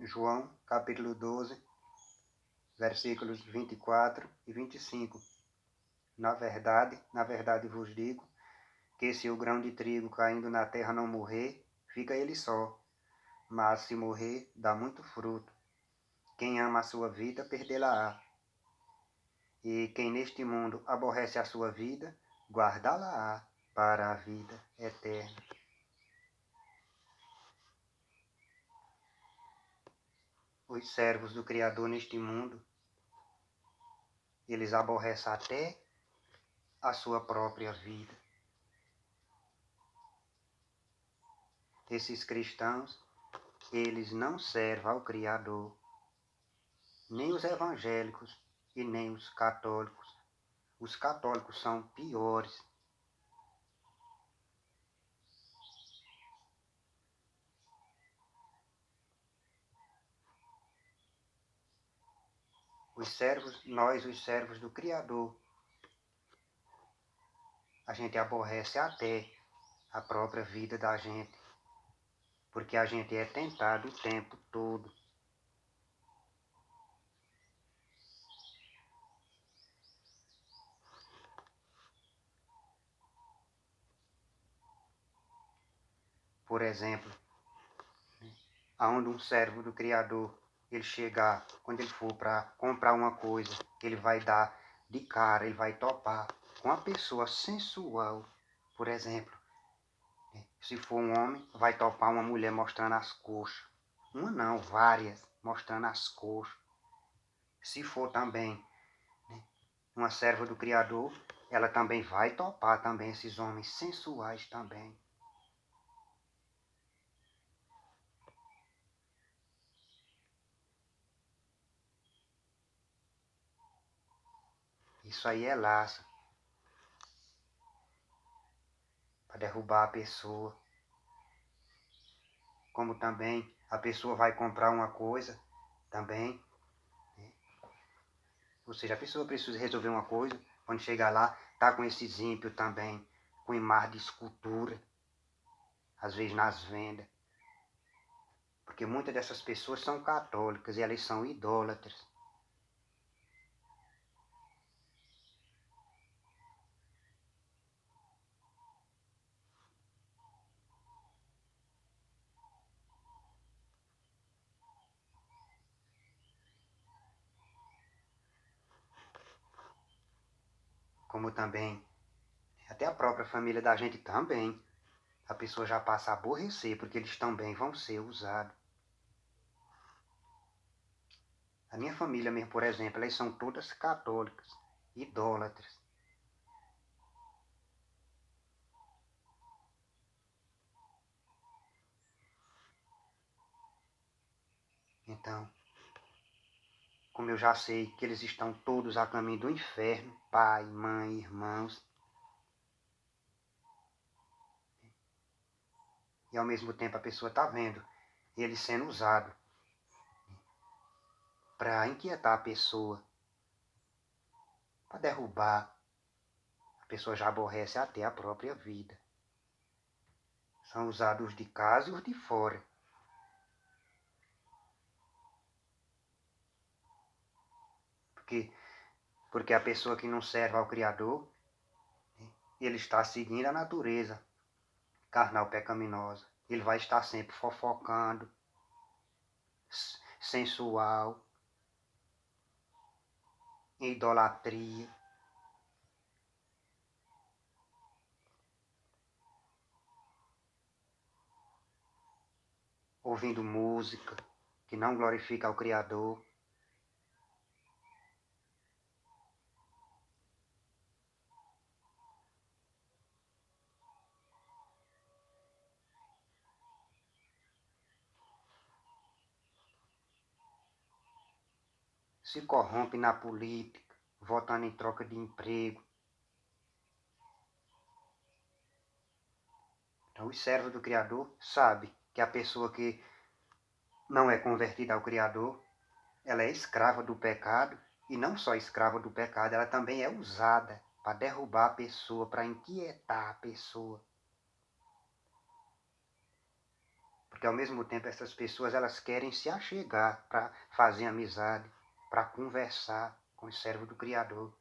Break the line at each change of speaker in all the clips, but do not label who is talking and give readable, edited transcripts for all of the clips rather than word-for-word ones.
João, capítulo 12, versículos 24 e 25. Na verdade vos digo, que se o grão de trigo caindo na terra não morrer, fica ele só, mas se morrer, dá muito fruto. Quem ama a sua vida, perdê-la-á. E quem neste mundo aborrece a sua vida, guardá-la-á para a vida eterna. Os servos do Criador neste mundo, eles aborrecem até a sua própria vida. Esses cristãos, eles não servem ao Criador, nem os evangélicos e nem os católicos. Os católicos são piores. Nós, os servos do Criador, a gente aborrece até a própria vida da gente, porque a gente é tentado o tempo todo. Por exemplo, aonde um servo do Criador, ele chegar, quando ele for para comprar uma coisa, ele vai dar de cara, ele vai topar com uma pessoa sensual, por exemplo. Se for um homem, vai topar uma mulher mostrando as coxas. Uma não, várias, mostrando as coxas. Se for também uma serva do Criador, ela também vai topar também esses homens sensuais também. Isso aí é laço para derrubar a pessoa. Como também a pessoa vai comprar uma coisa também, né? Ou seja, a pessoa precisa resolver uma coisa, quando chegar lá, tá com esses ímpios também, com imagem de escultura, às vezes nas vendas. Porque muitas dessas pessoas são católicas e elas são idólatras. Como também, até a própria família da gente também, a pessoa já passa a aborrecer, porque eles também vão ser usados. A minha família mesmo, por exemplo, elas são todas católicas, idólatras. Então, como eu já sei que eles estão todos a caminho do inferno, pai, mãe, irmãos, e ao mesmo tempo a pessoa está vendo ele sendo usado para inquietar a pessoa, para derrubar, a pessoa já aborrece até a própria vida. São usados os de casa e os de fora. Porque a pessoa que não serve ao Criador, ele está seguindo a natureza carnal pecaminosa. Ele vai estar sempre fofocando, sensual, em idolatria. Ouvindo música que não glorifica ao Criador. Se corrompe na política, votando em troca de emprego. Então, os servos do Criador sabem que a pessoa que não é convertida ao Criador, ela é escrava do pecado, e não só escrava do pecado, ela também é usada para derrubar a pessoa, para inquietar a pessoa. Porque ao mesmo tempo essas pessoas elas querem se achegar para fazer amizade, para conversar com o servo do Criador.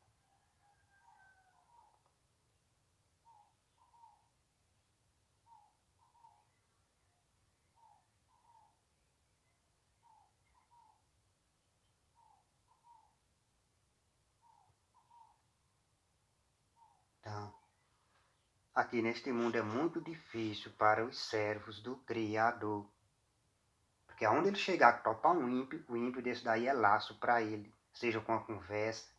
Então, aqui neste mundo é muito difícil para os servos do Criador. Porque aonde ele chegar a topar um ímpio, o ímpio desse daí é laço para ele. Seja com a conversa,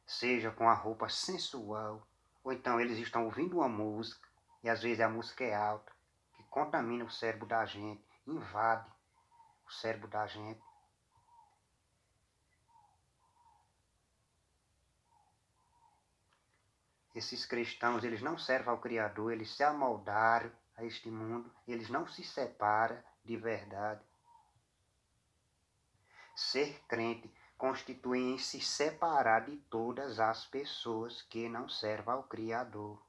seja com a roupa sensual, ou então eles estão ouvindo uma música, e às vezes a música é alta, que contamina o cérebro da gente, invade o cérebro da gente. Esses cristãos, eles não servem ao Criador, eles se amoldaram a este mundo, eles não se separam de verdade. Ser crente constitui em se separar de todas as pessoas que não servem ao Criador.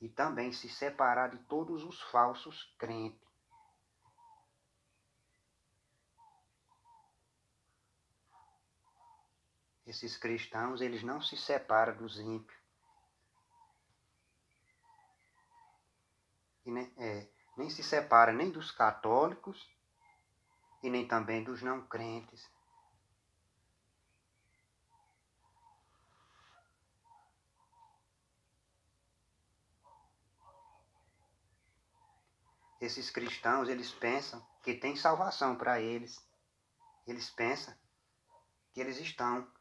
E também se separar de todos os falsos crentes. Esses cristãos, eles não se separam dos ímpios. E nem se separa nem dos católicos e nem também dos não crentes. Esses cristãos, eles pensam que tem salvação para eles. Eles pensam que eles estão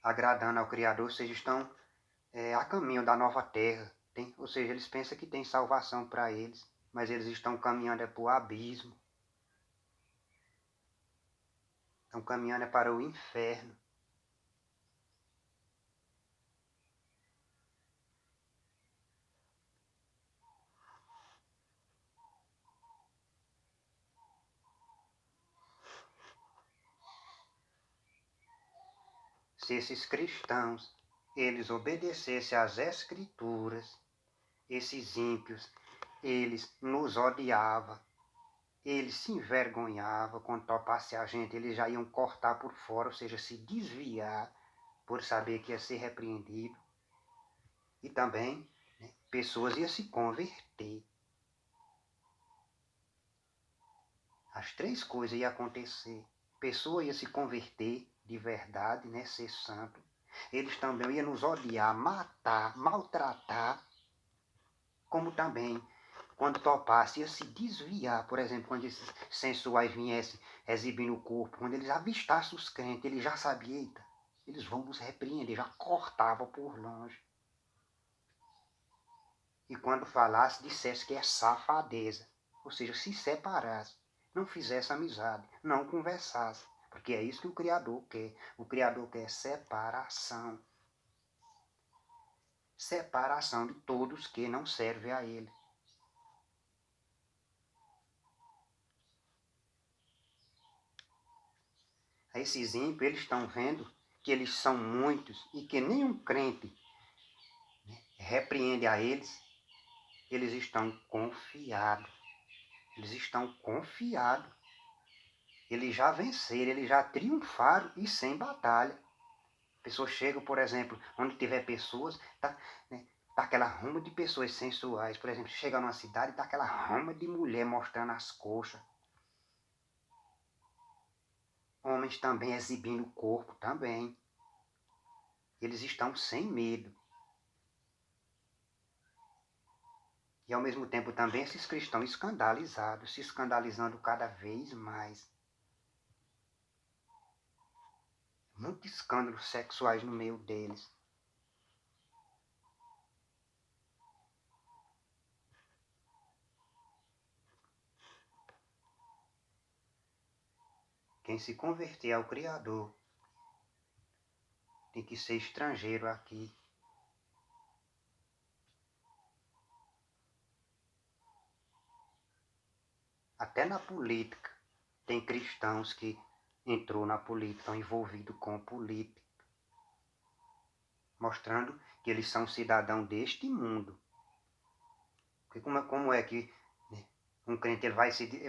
agradando ao Criador, ou seja, estão a caminho da nova terra. Ou seja, eles pensam que tem salvação para eles, mas eles estão caminhando para o abismo. Estão caminhando para o inferno. Se esses cristãos, eles obedecessem às Escrituras, esses ímpios, eles nos odiavam, eles se envergonhavam quando topasse a gente, eles já iam cortar por fora, ou seja, se desviar por saber que ia ser repreendido. E também, pessoas iam se converter. As três coisas iam acontecer. Pessoa ia se converter de verdade, ser santo. Eles também iam nos odiar, matar, maltratar, como também, quando topasse, ia se desviar. Por exemplo, quando esses sensuais viessem exibindo o corpo, quando eles avistassem os crentes, eles já sabiam, eita, eles vão nos repreender, já cortavam por longe. E quando falasse, dissesse que é safadeza, ou seja, se separasse, não fizesse amizade, não conversasse, porque é isso que o Criador quer. O Criador quer separação. Separação de todos que não servem a Ele. Esses ímpios, eles estão vendo que eles são muitos e que nenhum crente repreende a eles. Eles estão confiados. Eles estão confiados. Eles já venceram, eles já triunfaram e sem batalha. Pessoas chegam, por exemplo, onde tiver pessoas, tá aquela ruma de pessoas sensuais. Por exemplo, chega numa cidade e tá aquela ruma de mulher mostrando as coxas. Homens também exibindo o corpo também. Eles estão sem medo. E ao mesmo tempo também esses cristãos escandalizados, se escandalizando cada vez mais. Muitos escândalos sexuais no meio deles. Quem se converter ao Criador tem que ser estrangeiro aqui. Até na política tem cristãos que entrou na política, estão envolvidos com política, mostrando que eles são cidadãos deste mundo. Porque como é que Um crente ele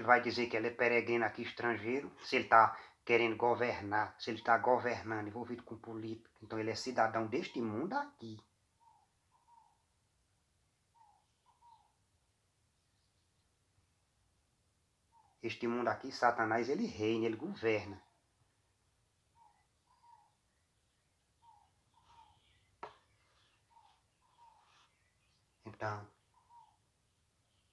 vai dizer que ele é peregrino aqui, estrangeiro, se ele está querendo governar, se ele está governando, envolvido com política. Então ele é cidadão deste mundo aqui. Este mundo aqui, Satanás, ele reina, ele governa. Então,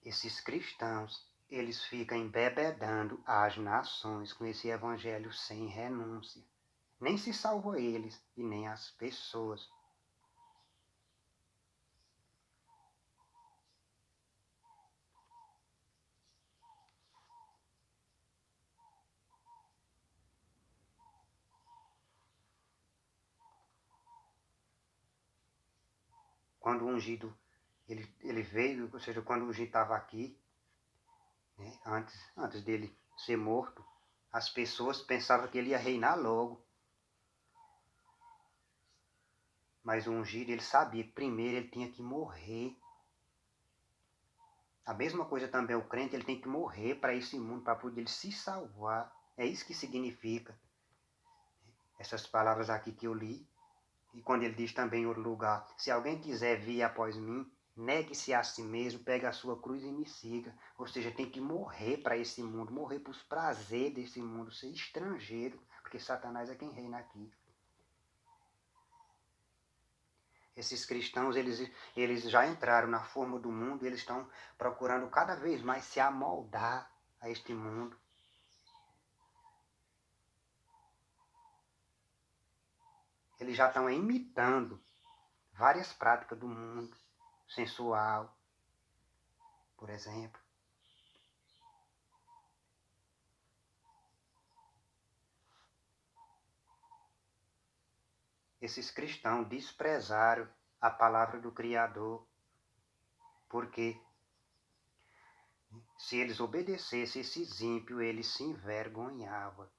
esses cristãos, eles ficam embebedando as nações com esse evangelho sem renúncia. Nem se salva eles e nem as pessoas. Quando o ungido, ele veio, ou seja, quando o ungido estava aqui, né, antes dele ser morto, as pessoas pensavam que ele ia reinar logo. Mas o ungido, ele sabia que primeiro ele tinha que morrer. A mesma coisa também, o crente, ele tem que morrer para esse mundo, para poder ele se salvar. É isso que significa essas palavras aqui que eu li. E quando ele diz também em outro lugar, se alguém quiser vir após mim, negue-se a si mesmo, pegue a sua cruz e me siga. Ou seja, tem que morrer para esse mundo, morrer para os prazeres desse mundo, ser estrangeiro, porque Satanás é quem reina aqui. Esses cristãos, eles já entraram na forma do mundo, eles estão procurando cada vez mais se amoldar a este mundo. Eles já estão imitando várias práticas do mundo, sensual, por exemplo. Esses cristãos desprezaram a palavra do Criador, porque se eles obedecessem esses ímpios, eles se envergonhavam.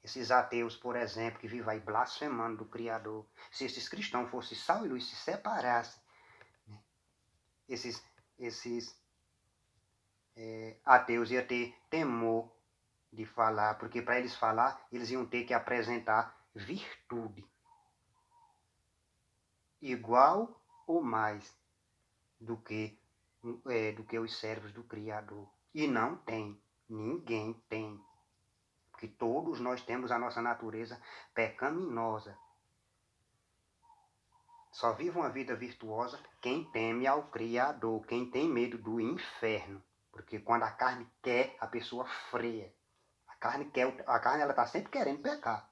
Esses ateus, por exemplo, que vivem aí blasfemando do Criador, se esses cristãos fossem sal e luz, se separassem, né, esses ateus iam ter temor de falar, porque para eles falar, eles iam ter que apresentar virtude, igual ou mais do que os servos do Criador. E não tem, ninguém tem, porque todos nós temos a nossa natureza pecaminosa. Só vive uma vida virtuosa quem teme ao Criador, quem tem medo do inferno. Porque quando a carne quer, a pessoa freia. A carne ela está sempre querendo pecar.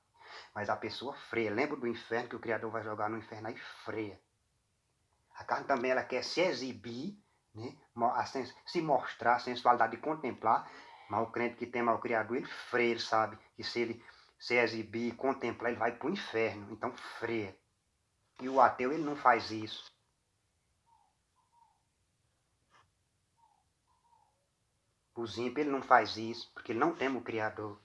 Mas a pessoa freia. Lembra do inferno que o Criador vai jogar no inferno aí freia. A carne também ela quer se exibir, né? Se mostrar, a sensualidade de contemplar. Mas o crente que teme ao Criador, ele freia, ele sabe que se ele se exibir e contemplar, ele vai para o inferno. Então freia. E o ateu, ele não faz isso. Os ímpios, ele não faz isso, porque ele não teme o Criador.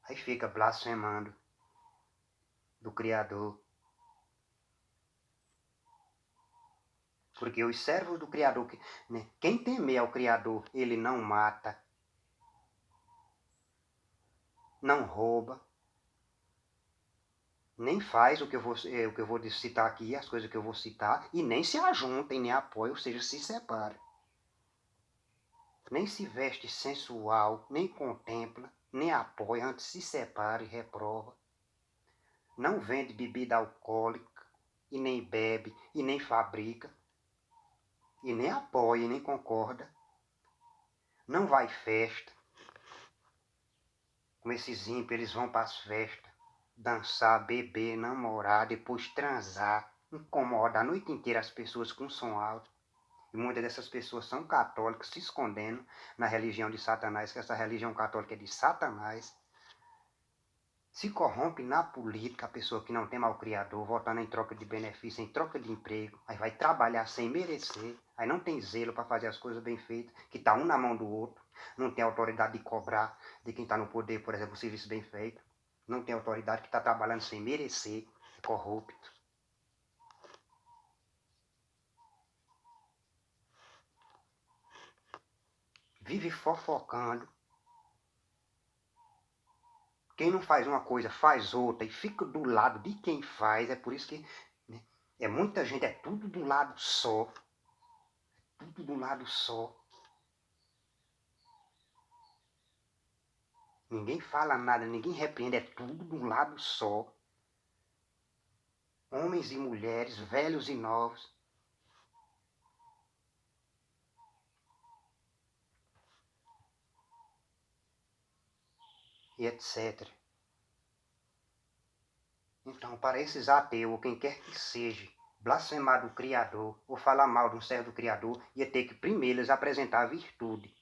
Aí fica blasfemando do Criador. Porque os servos do Criador, né, quem temer ao Criador, ele não mata, não rouba, nem faz o que eu vou citar aqui, as coisas que eu vou citar, e nem se ajunta, nem apoia, ou seja, se separa. Nem se veste sensual, nem contempla, nem apoia, antes se separa e reprova. Não vende bebida alcoólica, e nem bebe, e nem fabrica, e nem apoia, e nem concorda. Não vai festa. Como esses ímpios, eles vão para as festas, dançar, beber, namorar, depois transar, incomoda a noite inteira as pessoas com som alto. E muitas dessas pessoas são católicas, se escondendo na religião de Satanás, que essa religião católica é de Satanás. Se corrompe na política, a pessoa que não tem mal Criador, votando em troca de benefício, em troca de emprego, aí vai trabalhar sem merecer, aí não tem zelo para fazer as coisas bem feitas, que está um na mão do outro, não tem autoridade de cobrar de quem está no poder, por exemplo, o serviço bem feito, não tem autoridade que está trabalhando sem merecer, é corrupto. vive fofocando. Quem não faz uma coisa, faz outra e fica do lado de quem faz. É por isso que, né, é muita gente, é tudo de um lado só. Tudo de um lado só. Ninguém fala nada, ninguém repreende, é tudo de um lado só. Homens e mulheres, velhos e novos. E etc. Então, para esses ateus, ou quem quer que seja, blasfemar do Criador, ou falar mal de um servo do Criador, ia ter que primeiro eles apresentar a virtude.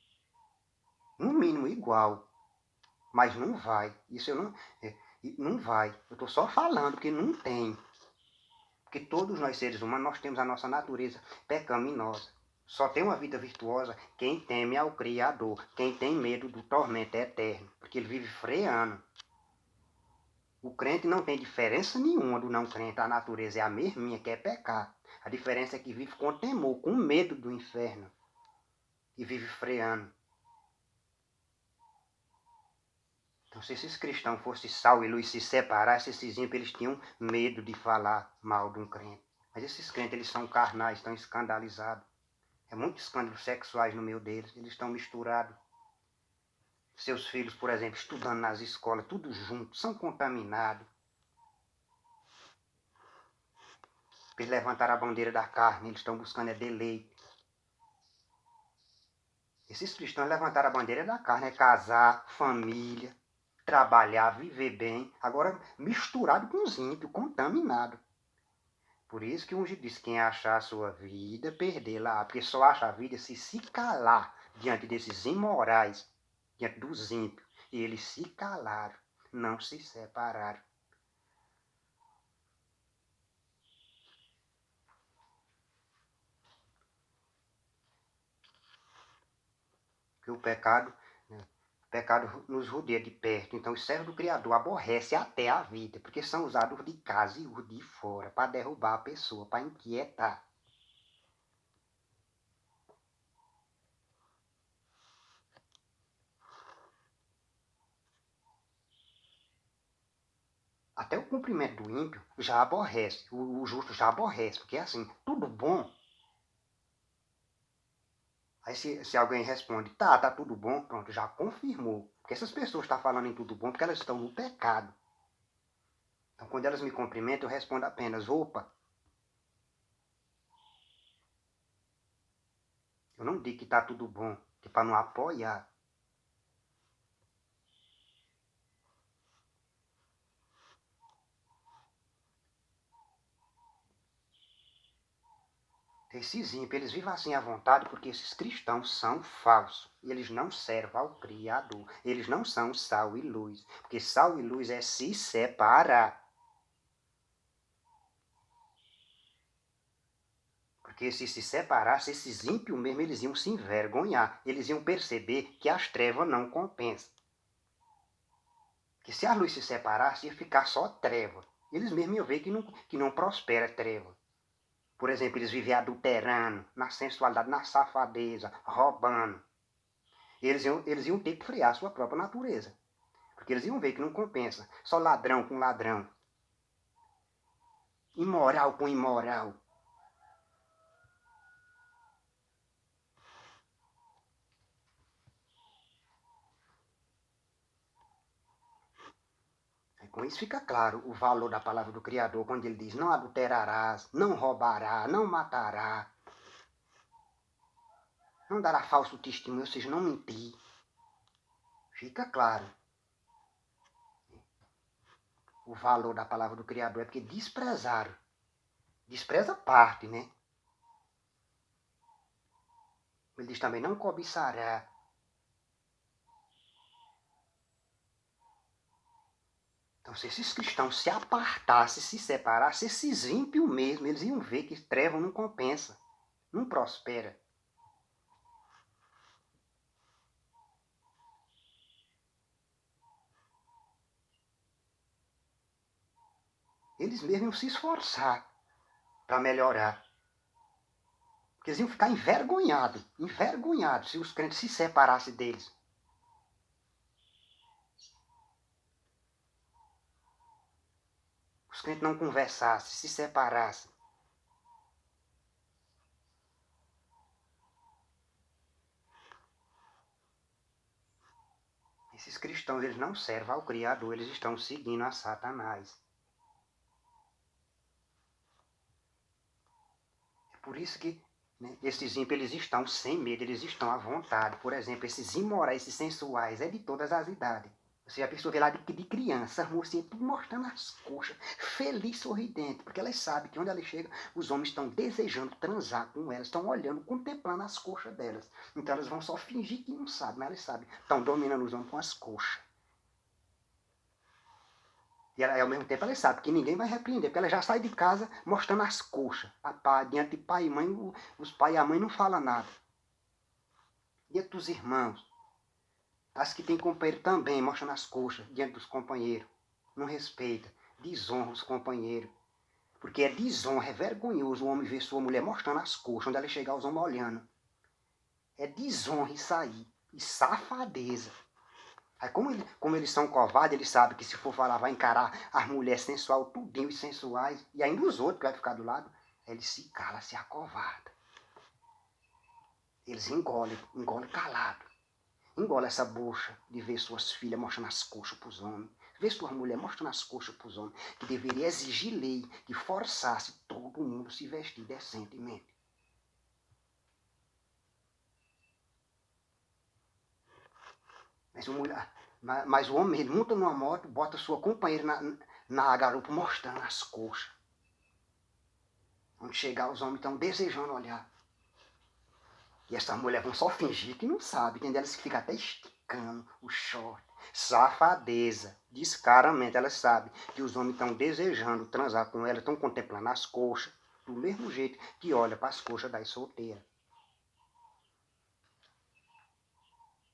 No mínimo igual. Mas não vai. Isso eu não. Não vai. Eu estou só falando que não tem. Porque todos nós seres humanos, nós temos a nossa natureza pecaminosa. Só tem uma vida virtuosa quem teme ao Criador, quem tem medo do tormento eterno, porque ele vive freando. O crente não tem diferença nenhuma do não crente, a natureza é a mesminha, que é pecar. A diferença é que vive com temor, com medo do inferno, e vive freando. Então, se esses cristãos fossem sal e luz se separassem, esses ímpios eles tinham medo de falar mal de um crente. Mas esses crentes, eles são carnais, estão escandalizados. É muito escândalos sexuais no meio deles, eles estão misturados. Seus filhos, por exemplo, estudando nas escolas, tudo junto, são contaminados. Eles levantaram a bandeira da carne, eles estão buscando deleite. Esses cristãos levantaram a bandeira da carne, é casar, família, trabalhar, viver bem, agora misturado com os ímpios, contaminado. Por isso que um diz, quem achar a sua vida, perdê-la, porque só acha a vida se calar diante desses imorais, diante dos ímpios. E eles se calaram, não se separaram. Porque o pecado nos rodeia de perto. Então os servos do Criador aborrecem até a vida, porque são usados de casa e os de fora, para derrubar a pessoa, para inquietar. Até o cumprimento do ímpio já aborrece, o justo já aborrece, porque é assim, tudo bom. Aí se alguém responde, tá tudo bom, pronto, já confirmou. Porque essas pessoas estão falando em tudo bom porque elas estão no pecado. Então quando elas me cumprimentam, eu respondo apenas, opa. Eu não digo que tá tudo bom, que é para não apoiar. Esses ímpios, eles vivem assim à vontade porque esses cristãos são falsos. E eles não servem ao Criador. Eles não são sal e luz. Porque sal e luz é se separar. Porque se separasse, esses ímpios mesmo, eles iam se envergonhar. Eles iam perceber que as trevas não compensam. Que se a luz se separasse, ia ficar só treva. Eles mesmos iam ver que não prospera a treva. Por exemplo, eles vivem adulterando, na sensualidade, na safadeza, roubando. Eles iam ter que frear a sua própria natureza. Porque eles iam ver que não compensa. Só ladrão com ladrão. Imoral com imoral. Com isso fica claro o valor da palavra do Criador, quando ele diz, não adulterarás, não roubará, não matará, não dará falso testemunho, ou seja, não mentir. Fica claro o valor da palavra do Criador, é porque desprezaram. Despreza parte, né? Ele diz também, não cobiçará. Então, se esses cristãos se apartassem, se separassem, esses ímpios mesmo, eles iam ver que treva não compensa, não prospera. Eles mesmos iam se esforçar para melhorar. Porque eles iam ficar envergonhados se os crentes se separassem deles. Os crentes não conversassem, se separassem. Esses cristãos, eles não servem ao Criador, eles estão seguindo a Satanás. É por isso que esses ímpios, eles estão sem medo, eles estão à vontade. Por exemplo, esses imorais, esses sensuais, é de todas as idades. Você já pensou ver lá de criança, as mocinhas tudo mostrando as coxas, feliz, sorridente, porque elas sabem que onde elas chegam, os homens estão desejando transar com elas, estão olhando, contemplando as coxas delas. Então elas vão só fingir que não sabem, mas elas sabem, estão dominando os homens com as coxas. E ela, ao mesmo tempo ela sabe que ninguém vai repreender, porque ela já sai de casa mostrando as coxas. Diante de pai e mãe, os pai e a mãe não falam nada. Diante dos irmãos. As que têm companheiro também mostrando as coxas diante dos companheiros. Não respeita, desonra os companheiros. Porque é desonra, é vergonhoso o homem ver sua mulher mostrando as coxas, onde ela chegar os homens olhando. É desonra isso aí. E safadeza. Aí como eles são covardes, eles sabem que se for falar vai encarar as mulheres sensual, tudinho e sensuais, e ainda os outros que vai ficar do lado, eles se calam, se acovardam. Eles engolem calado. Engole essa bucha de ver suas filhas mostrando as coxas para os homens. Ver suas mulheres mostrando as coxas para os homens. Que deveria exigir lei que forçasse todo mundo se vestir decentemente. Mas o homem, ele monta numa moto, bota sua companheira na garupa mostrando as coxas. Onde chegar, os homens estão desejando olhar. E essas mulheres vão só fingir que não sabem. Tem delas que ficam até esticando o short. Safadeza. Descaradamente, elas sabem que os homens estão desejando transar com elas, estão contemplando as coxas, do mesmo jeito que olha para as coxas das solteiras.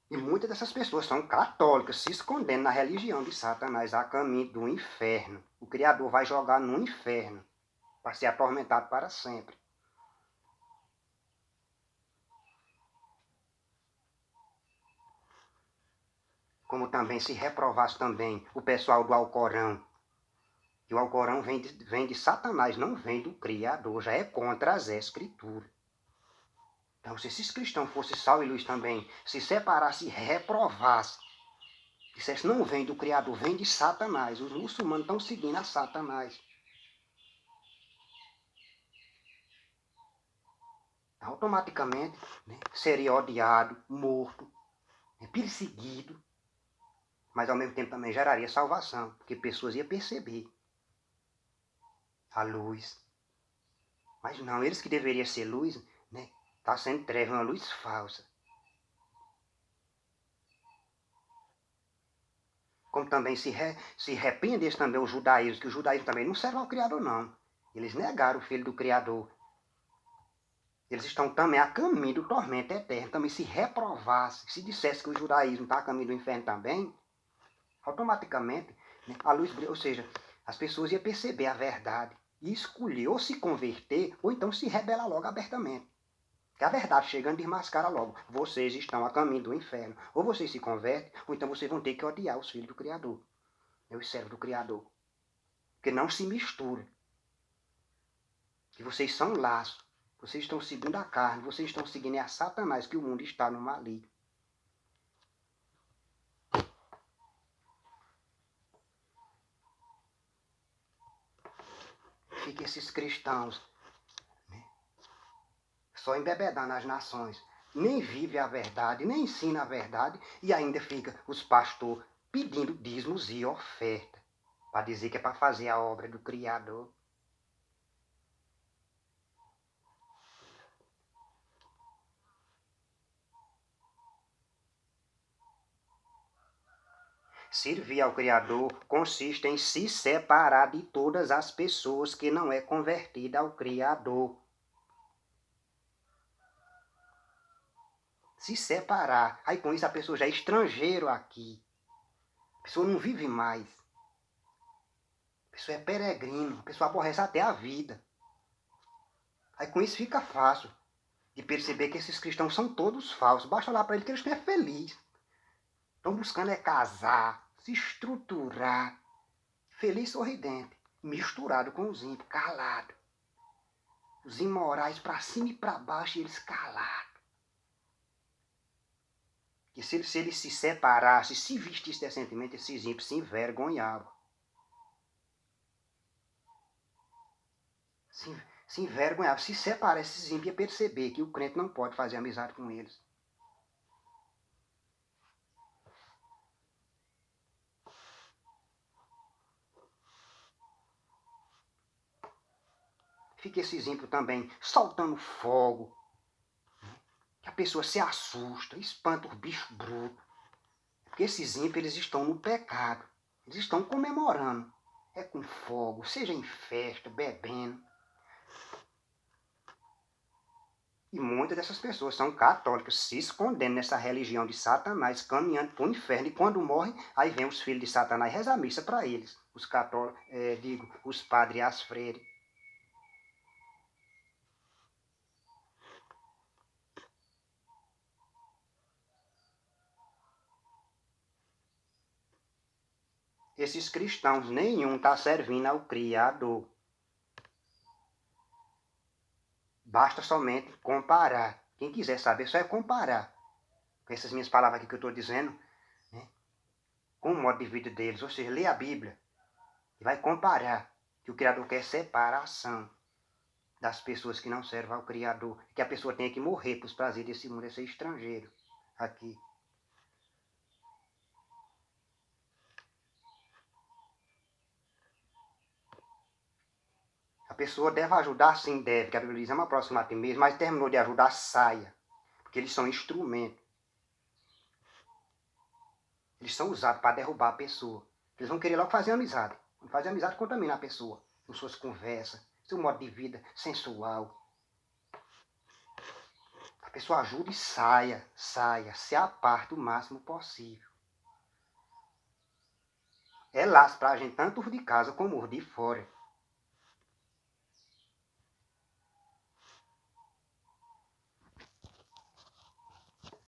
E muitas dessas pessoas são católicas, se escondendo na religião de Satanás, a caminho do inferno. O Criador vai jogar no inferno, para ser atormentado para sempre. Como também se reprovasse também o pessoal do Alcorão. E o Alcorão vem de Satanás, não vem do Criador, já é contra as Escrituras. Então, se esses cristãos fossem sal e luz também, se separassem e reprovassem, dissesse, não vem do Criador, vem de Satanás. Os muçulmanos estão seguindo a Satanás. Automaticamente, seria odiado, morto, perseguido, mas ao mesmo tempo também geraria salvação, porque pessoas iam perceber a luz. Mas não, eles que deveriam ser luz, está sendo treva, uma luz falsa. Como também se repreendesse também o judaísmo, que o judaísmo também não serve ao Criador, não. Eles negaram o Filho do Criador. Eles estão também a caminho do tormento eterno. Também se reprovasse, se dissesse que o judaísmo está a caminho do inferno também, automaticamente a luz brilha, ou seja, as pessoas iam perceber a verdade e escolher ou se converter ou então se rebelar logo abertamente. Que a verdade chegando desmascara logo. Vocês estão a caminho do inferno. Ou vocês se convertem, ou então vocês vão ter que odiar os filhos do Criador. Os servos do Criador. Porque não se mistura. Que vocês são laços. Vocês estão seguindo a carne. Vocês estão seguindo a Satanás, que o mundo está no maligno. Fica esses cristãos só embebedando as nações. Nem vive a verdade, nem ensina a verdade. E ainda fica os pastores pedindo dízimos e oferta. Para dizer que é para fazer a obra do Criador. Servir ao Criador consiste em se separar de todas as pessoas que não é convertida ao Criador. Se separar. Aí com isso a pessoa já é estrangeiro aqui. A pessoa não vive mais. A pessoa é peregrino. A pessoa aborrece até a vida. Aí com isso fica fácil. de perceber que esses cristãos são todos falsos. Basta olhar para eles que eles não é feliz. Estão buscando é casar, se estruturar, feliz, sorridente, misturado com os ímpios, calado. Os imorais para cima e para baixo e eles calados. Que se eles se separassem, se vestissem decentemente, esses ímpios se envergonhavam. Se envergonhavam. Se separassem, esses ímpios iam perceber que o crente não pode fazer amizade com eles. Fica esses ímpios também soltando fogo. Que a pessoa se assusta, espanta os bichos brutos. Porque esses ímpios, eles estão no pecado. Eles estão comemorando. É com fogo, seja em festa, bebendo. E muitas dessas pessoas são católicas, se escondendo nessa religião de Satanás, caminhando para o inferno. E quando morrem, aí vem os filhos de Satanás e rezam a missa para eles. Os católicos, os padres e as freiras. Esses cristãos, nenhum está servindo ao Criador. Basta somente comparar. Quem quiser saber, só é comparar. Com essas minhas palavras aqui que eu estou dizendo, né, com o modo de vida deles. Ou seja, lê a Bíblia e vai comparar que o Criador quer separação das pessoas que não servem ao Criador. Que a pessoa tenha que morrer para os prazeres desse mundo, é ser estrangeiro aqui. A pessoa deve ajudar, sim, deve, que a Bíblia diz, ama próximo a ti mesmo, mas terminou de ajudar, saia. Porque eles são instrumentos. Eles são usados para derrubar a pessoa. Eles vão querer logo fazer amizade. Não fazer amizade contamina a pessoa. Com suas conversas, seu modo de vida sensual. A pessoa ajuda e saia, se aparte o máximo possível. É laço para a gente, tanto os de casa como os de fora.